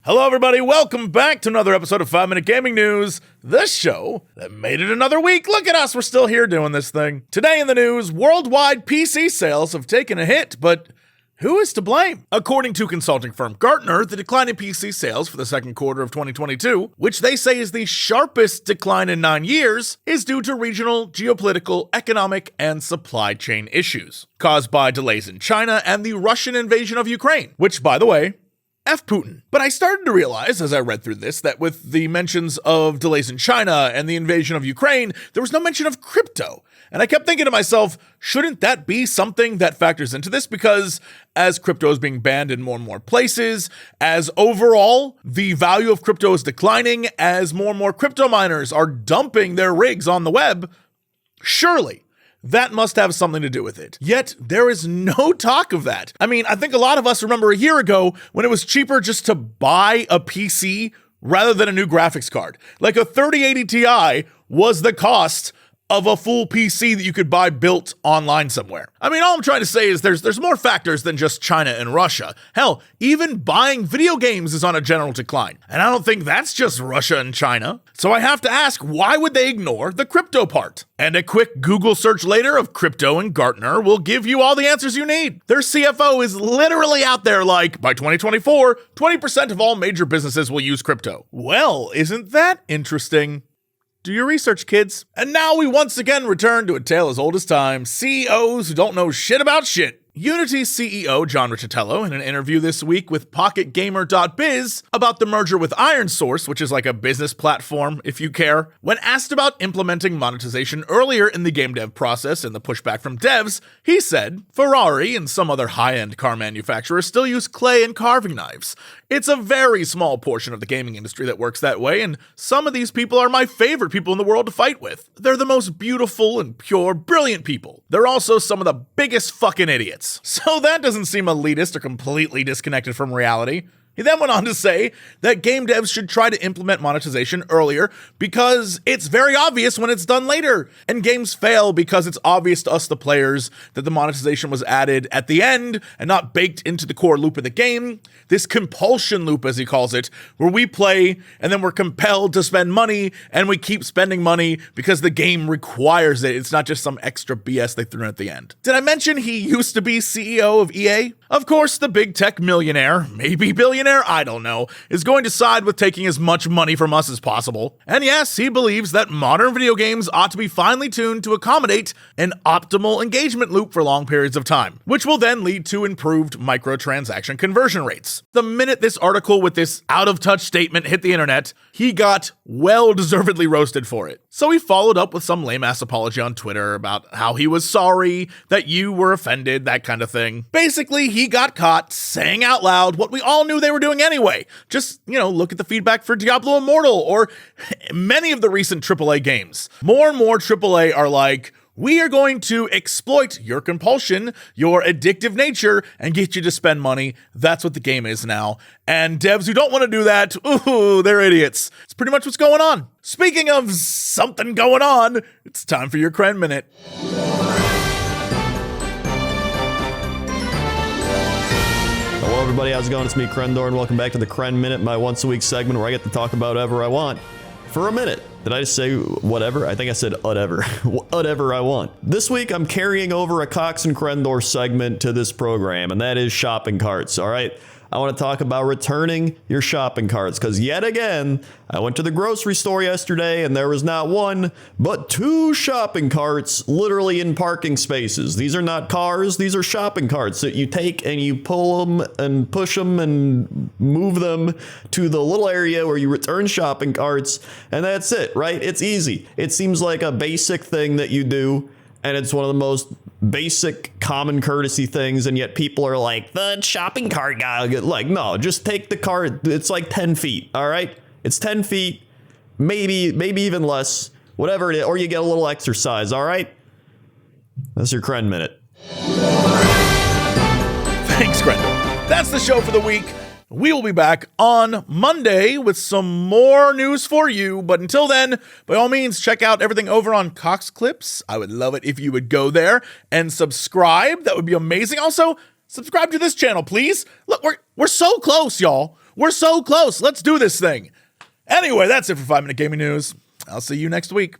Hello, everybody. Welcome back to another episode of 5 Minute Gaming News, the show that made it another week. Look at us. We're still here doing this thing. Today in the news, worldwide PC sales have taken a hit, but who is to blame? According to consulting firm Gartner, the decline in PC sales for the second quarter of 2022, which they say is the sharpest decline in 9 years, is due to regional, geopolitical, economic, and supply chain issues caused by delays in China and the Russian invasion of Ukraine, which, by the way, F Putin. But I started to realize as I read through this that with the mentions of delays in China and the invasion of Ukraine, there was no mention of crypto. And I kept thinking to myself, shouldn't that be something that factors into this? Because as crypto is being banned in more and more places, as overall the value of crypto is declining, as more and more crypto miners are dumping their rigs on the web, surely that must have something to do with it. Yet, there is no talk of that. I mean, I think a lot of us remember a year ago when it was cheaper just to buy a PC rather than a new graphics card. Like a 3080 Ti was the cost of a full PC that you could buy built online somewhere. I mean, all I'm trying to say is there's more factors than just China and Russia. Hell, even buying video games is on a general decline. And I don't think that's just Russia and China. So I have to ask, why would they ignore the crypto part? And a quick Google search later of crypto and Gartner will give you all the answers you need. Their CFO is literally out there like, by 2024, 20% of all major businesses will use crypto. Well, isn't that interesting? Do your research, kids. And now we once again return to a tale as old as time, CEOs who don't know shit about shit. Unity's CEO, John Riccitiello, in an interview this week with PocketGamer.biz about the merger with ironSource, which is like a business platform, if you care, when asked about implementing monetization earlier in the game dev process and the pushback from devs, he said, Ferrari and some other high-end car manufacturers still use clay and carving knives. It's a very small portion of the gaming industry that works that way, and some of these people are my favorite people in the world to fight with. They're the most beautiful and pure, brilliant people. They're also some of the biggest fucking idiots. So that doesn't seem elitist or completely disconnected from reality. He then went on to say that game devs should try to implement monetization earlier because it's very obvious when it's done later. And games fail because it's obvious to us, the players, that the monetization was added at the end and not baked into the core loop of the game. This compulsion loop, as he calls it, where we play and then we're compelled to spend money and we keep spending money because the game requires it. It's not just some extra BS they threw in at the end. Did I mention he used to be CEO of EA? Of course, the big tech millionaire, maybe billionaire, I don't know, is going to side with taking as much money from us as possible. And yes, he believes that modern video games ought to be finely tuned to accommodate an optimal engagement loop for long periods of time, which will then lead to improved microtransaction conversion rates. The minute this article with this out-of-touch statement hit the internet, he got well-deservedly roasted for it. So he followed up with some lame-ass apology on Twitter about how he was sorry, that you were offended, that kind of thing. Basically, he got caught saying out loud what we all knew they were doing anyway. Just, look at the feedback for Diablo Immortal or many of the recent AAA games. More and more AAA are like, we are going to exploit your compulsion, your addictive nature, and get you to spend money. That's what the game is now. And devs who don't want to do that, ooh, they're idiots. It's pretty much what's going on. Speaking of something going on, it's time for your Cren Minute. Hello everybody, how's it going? It's me, Crendor, and welcome back to the Cren Minute, my once-a-week segment where I get to talk about whatever I want. For a minute. Did I just say whatever? I think I said whatever. Whatever I want. This week, I'm carrying over a Cox and Crendor segment to this program, and that is shopping carts, all right? I want to talk about returning your shopping carts, because yet again, I went to the grocery store yesterday, and there was not one, but 2 shopping carts literally in parking spaces. These are not cars, these are shopping carts that you take and you pull them and push them and move them to the little area where you return shopping carts, and that's it, right? It's easy. It seems like a basic thing that you do, and it's one of the most basic common courtesy things, and yet people are like, the shopping cart guy. Like, no, just take the cart. It's like 10 feet, all right? It's 10 feet, maybe even less, whatever it is, or you get a little exercise, all right? That's your Cren Minute. Thanks, Crendor. That's the show for the week. We will be back on Monday with some more news for you. But until then, by all means, check out everything over on Cox Clips. I would love it if you would go there and subscribe. That would be amazing. Also, subscribe to this channel, please. Look, we're so close, y'all. We're so close. Let's do this thing. Anyway, that's it for 5 Minute Gaming News. I'll see you next week.